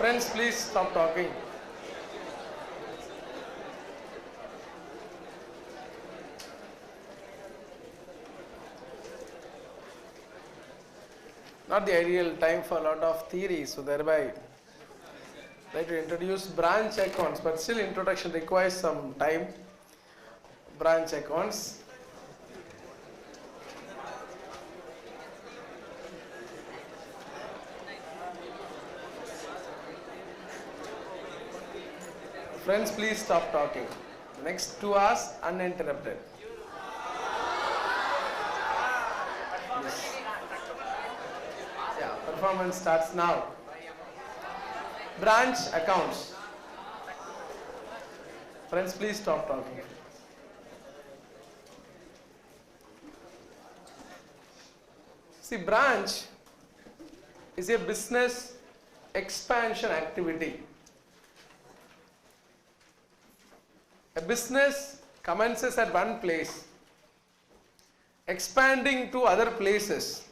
Friends, please stop talking. Not the ideal time for a lot of theory, so thereby try to introduce branch accounts, but still introduction requires some time. Branch accounts. Friends, please stop talking. Next 2 hours uninterrupted. Yes. Yeah, performance starts now. Branch accounts. Friends, please stop talking. See, branch is a business expansion activity. A business commences at one place, expanding to other places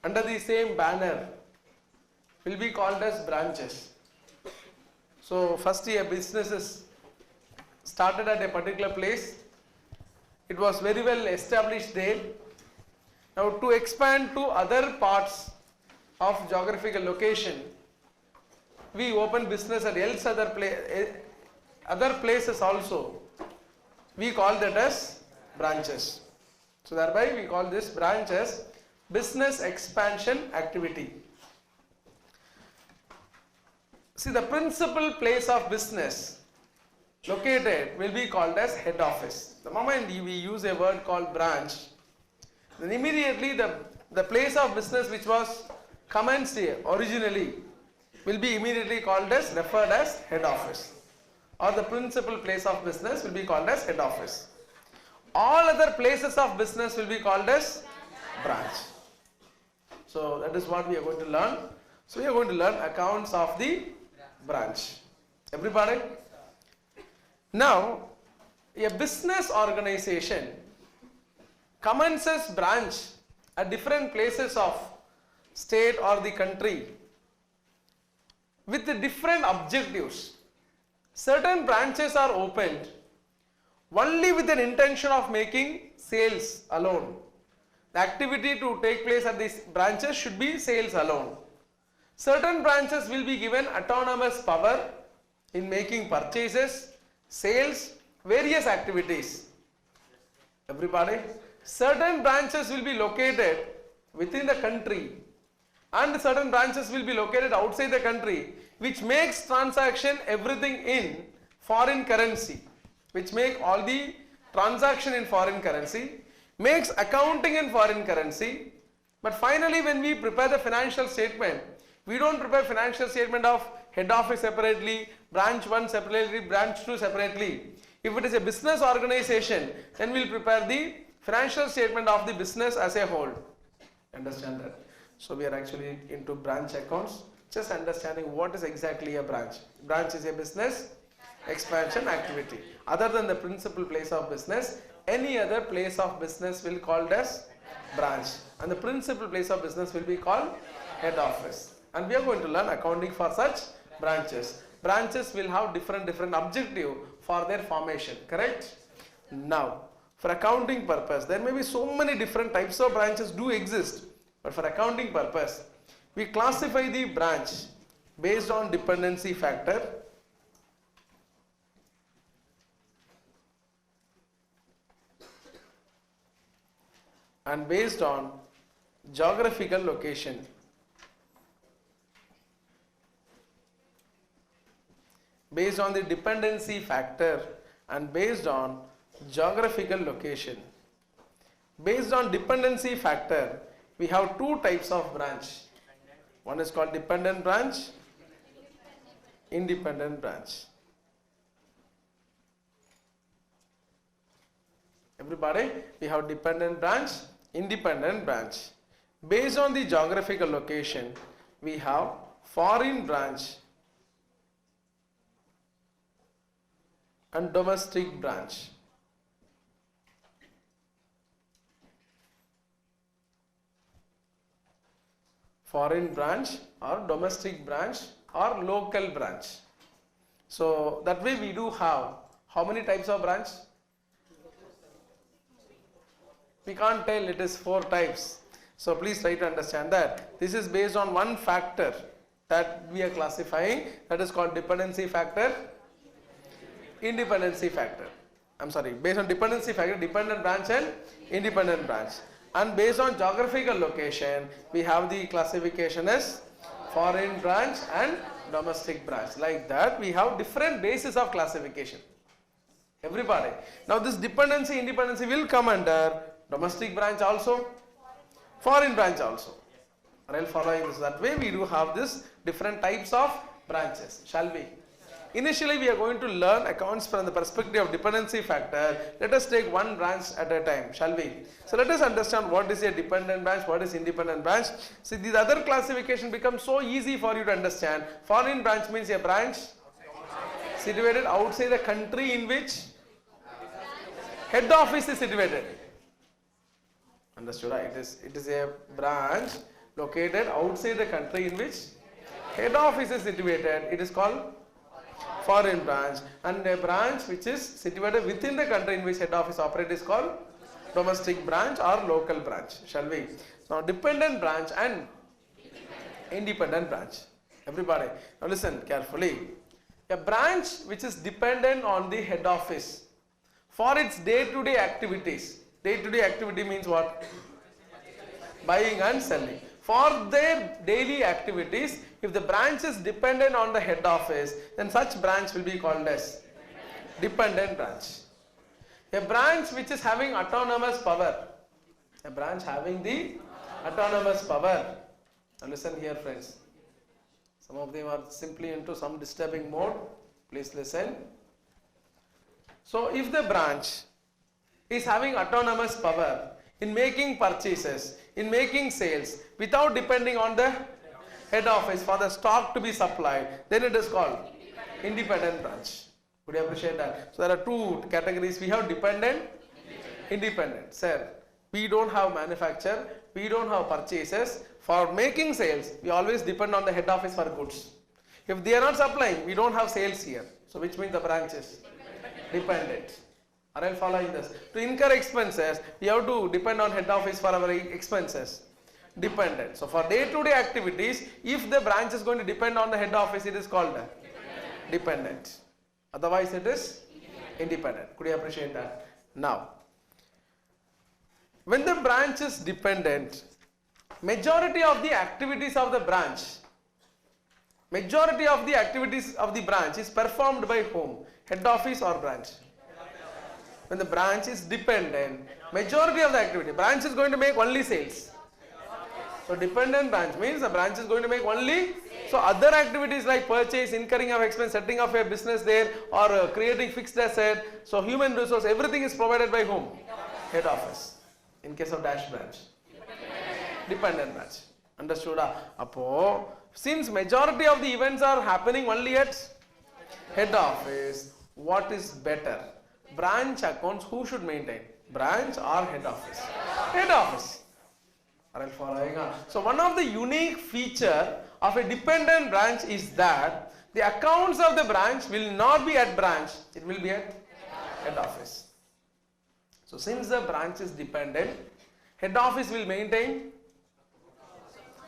under the same banner will be called as branches. So first a business is started at a particular place. It was very well established there. Now to expand to other parts of geographical location, we open business at else other places also. We call that as branches. So thereby we call this branch as business expansion activity. See, the principal place of business located will be called as head office. The moment we use a word called branch, then immediately the place of business which was commenced here originally will be immediately called as, referred as head office, or the principal place of business will be called as head office. All other places of business will be called as branch. So that is what we are going to learn. So we are going to learn accounts of the branch. Everybody? Now, a business organization commences branch at different places of state or the country with the different objectives. Certain branches are opened only with an intention of making sales alone. The activity to take place at these branches should be sales alone. Certain branches will be given autonomous power in making purchases, sales, various activities. Everybody? Certain branches will be located within the country and certain branches will be located outside the country, which makes transaction everything in foreign currency, which make all the transaction in foreign currency, makes accounting in foreign currency. But finally when we prepare the financial statement, we don't prepare financial statement of head office separately, branch 1 separately, branch 2 separately. If it is a business organization, then we will prepare the financial statement of the business as a whole. Understand that? So we are actually into branch accounts. Just understanding what is exactly a branch. Branch is a business expansion activity. Other than the principal place of business, any other place of business will be called as branch. And the principal place of business will be called head office. And we are going to learn accounting for such branches. Branches will have different objective for their formation, correct? Now, for accounting purpose, there may be so many different types of branches do exist. But for accounting purpose, we classify the branch based on dependency factor, and based on geographical location. Based on the dependency factor and based on geographical location. Based on dependency factor, we have two types of branch. One is called dependent branch, independent branch. Everybody, we have dependent branch, independent branch. Based on the geographical location, we have foreign branch and domestic branch. Foreign branch or domestic branch or local branch. So that way we do have how many types of branch? We can't tell, it is 4 types. So please try to understand that. This is based on one factor that we are classifying, that is called dependency factor, independency factor. I'm sorry, based on dependency factor, dependent branch and independent branch. And based on geographical location, we have the classification as foreign branch and domestic branch. Like that, we have different bases of classification. Everybody. Now this dependency, independency will come under domestic branch also, foreign branch also. Are you following this? That way we do have this different types of branches. Shall we? Initially we are going to learn accounts from the perspective of dependency factor. Let us take one branch at a time. Shall we? So let us understand what is a dependent branch, what is independent branch. See, these other classification becomes so easy for you to understand. Foreign branch means a branch situated outside the country in which head office is situated. Understood? Right? It is a branch located outside the country in which head office is situated. It is called foreign branch. And a branch which is situated within the country in which head office operates is called domestic branch or local branch. Shall we? Now dependent branch and independent branch. Everybody, now listen carefully. A branch which is dependent on the head office for its day-to-day activities. Day-to-day activity means what? Buying and selling. For their daily activities, if the branch is dependent on the head office, then such branch will be called as dependent branch. A branch which is having autonomous power. A branch having the autonomous power. Now listen here, friends. Some of them are simply into some disturbing mode. Please listen. So if the branch is having autonomous power in making purchases, in making sales, without depending on the head office for the stock to be supplied, then it is called independent branch. Would you appreciate that? So there are 2 categories. We have dependent, independent. Sir, we don't have manufacture, we don't have purchases. For making sales, we always depend on the head office for goods. If they are not supplying, we don't have sales here. So which means the branch is dependent. Are you following this? To incur expenses, we have to depend on head office for our expenses. Dependent. So for day-to-day activities, if the branch is going to depend on the head office, it is called dependent. Otherwise it is independent. Could you appreciate that? Now, when the branch is dependent, majority of the activities of the branch is performed by whom? Head office or branch? When the branch is dependent, majority of the activity, branch is going to make only sales. So dependent branch means the branch is going to make only, so other activities like purchase, incurring of expense, setting up a business there, or creating fixed asset, so human resource, everything is provided by whom? Head office. In case of dash branch, dependent branch. Understood? Appo, since majority of the events are happening only at head office, what is better? Branch accounts, who should maintain? Branch or head office? Head office. Are you following? So one of the unique feature of a dependent branch is that the accounts of the branch will not be at branch, it will be at head office. So since the branch is dependent, head office will maintain.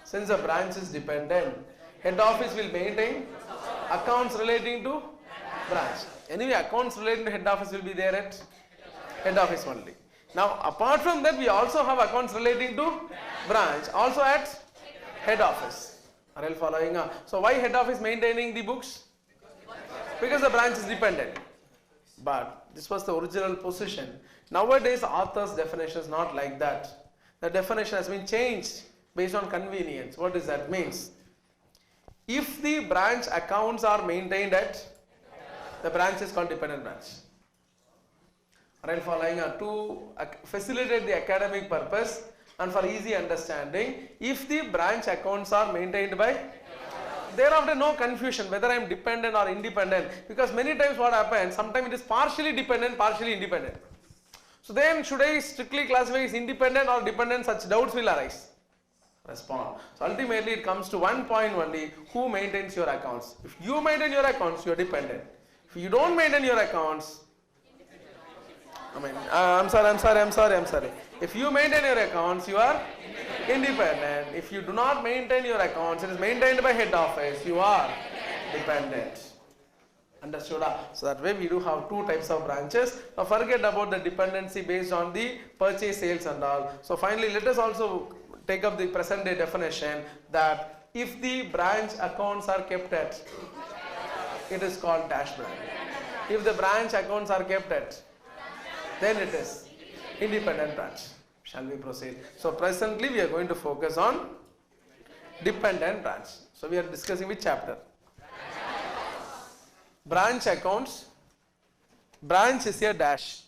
Since the branch is dependent, head office will maintain accounts relating to branch. Anyway, accounts relating to head office will be there at head office only. Now, apart from that, we also have accounts relating to branch, also at head office. Are you following? So, why head office maintaining the books? Because the branch is dependent. But this was the original position. Nowadays, author's definition is not like that. The definition has been changed based on convenience. What does that mean? If the branch accounts are maintained at, the branch is called dependent branch. Are you following? To facilitate the academic purpose and for easy understanding, if the branch accounts are maintained by, thereafter no confusion whether I am dependent or independent, because many times what happens, sometimes it is partially dependent, partially independent. So then should I strictly classify as independent or dependent? Such doubts will arise. respond. So ultimately it comes to one point only, who maintains your accounts. If you maintain your accounts, you are dependent. If you don't maintain your accounts, I'm sorry. If you maintain your accounts, you are independent. If you do not maintain your accounts, it is maintained by head office, you are dependent. Understood? So that way we do have two types of branches. Now forget about the dependency based on the purchase, sales and all. So finally let us also take up the present day definition that if the branch accounts are kept at, it is called dash branch. If the branch accounts are kept at, then it is independent branch. Shall we proceed? So presently we are going to focus on dependent branch. So we are discussing which chapter? Branch accounts. Branch is a dash.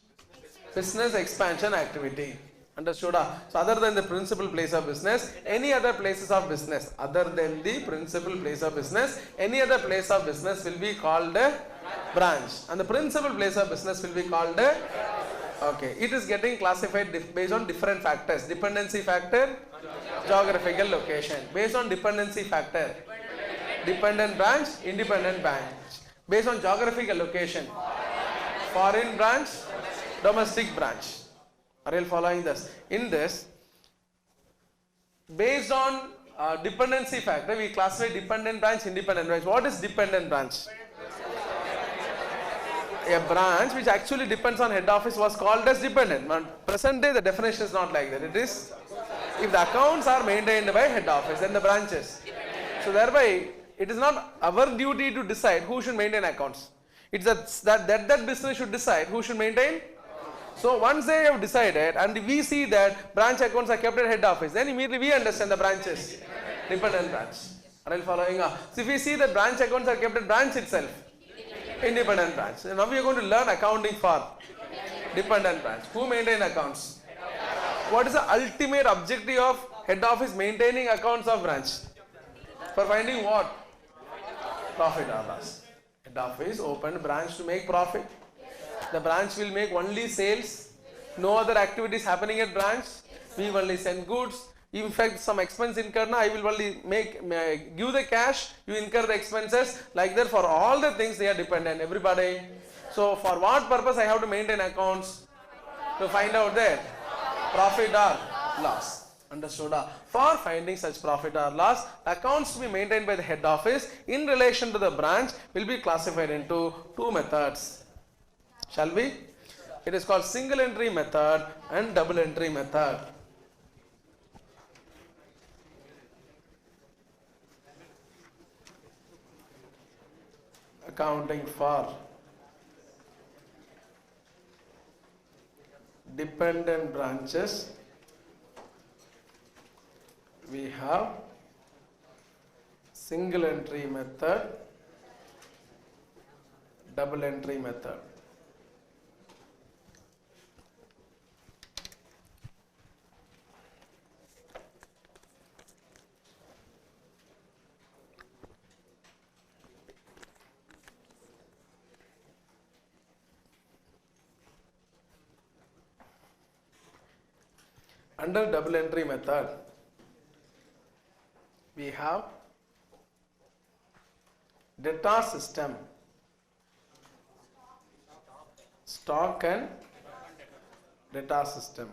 Business expansion activity. Understood? So other than the principal place of business, any other places of business, other than the principal place of business, any other place of business will be called a branch. And the principal place of business will be called a, okay, it is getting classified based on different factors. Dependency factor, geographical location. Based on dependency factor, dependent branch, independent branch. Based on geographical location, foreign branch, domestic branch. Are you following this? In this, based on dependency factor, we classify dependent branch, independent branch. What is dependent branch? A branch which actually depends on head office was called as dependent. But present day the definition is not like that. It is, if the accounts are maintained by head office, then the branches. So thereby, it is not our duty to decide who should maintain accounts. It's that business should decide who should maintain. So once they have decided and we see that branch accounts are kept at head office, then immediately we understand the branches. Dependent branch. Are you following? So if we see that branch accounts are kept at branch itself, independent branch. So now we are going to learn accounting for dependent branch. Who maintain accounts? What is the ultimate objective of head office maintaining accounts of branch? For finding what? Profit or loss. Head office opened branch to make profit. The branch will make only sales. No other activities happening at branch. We only send goods. In fact, some expense incurred, I will only give the cash, you incur the expenses. Like that, for all the things they are dependent, everybody. So for what purpose I have to maintain accounts? To find out that profit or loss. Understood? For finding such profit or loss, accounts to be maintained by the head office in relation to the branch will be classified into two methods. Shall we? It is called single entry method and double entry method. Accounting for dependent branches, we have single entry method, double entry method. Under double entry method, we have data system, stock and data system.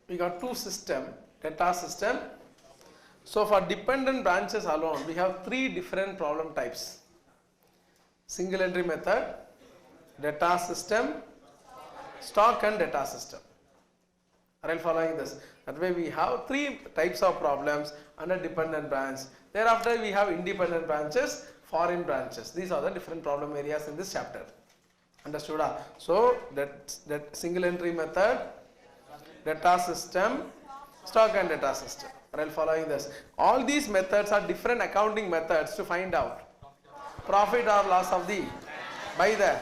We got two system, data system. So for dependent branches alone, we have three different problem types. Single entry method, data system, stock and data system. Are you following this? That way we have three types of problems under dependent branch. Thereafter we have independent branches, foreign branches. These are the different problem areas in this chapter. Understood? So that single entry method, data system, stock and data system. Are you following this? All these methods are different accounting methods to find out profit or loss of the by the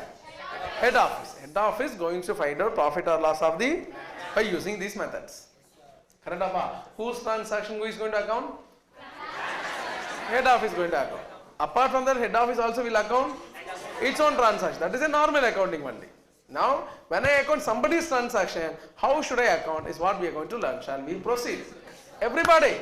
head office. Head office going to find out profit or loss of the by using these methods. Correct? Whose transaction is going to account? Head office going to account. Apart from that, head office also will account its own transaction. That is a normal accounting only. Now, when I account somebody's transaction, how should I account is what we are going to learn. Shall we proceed? Everybody.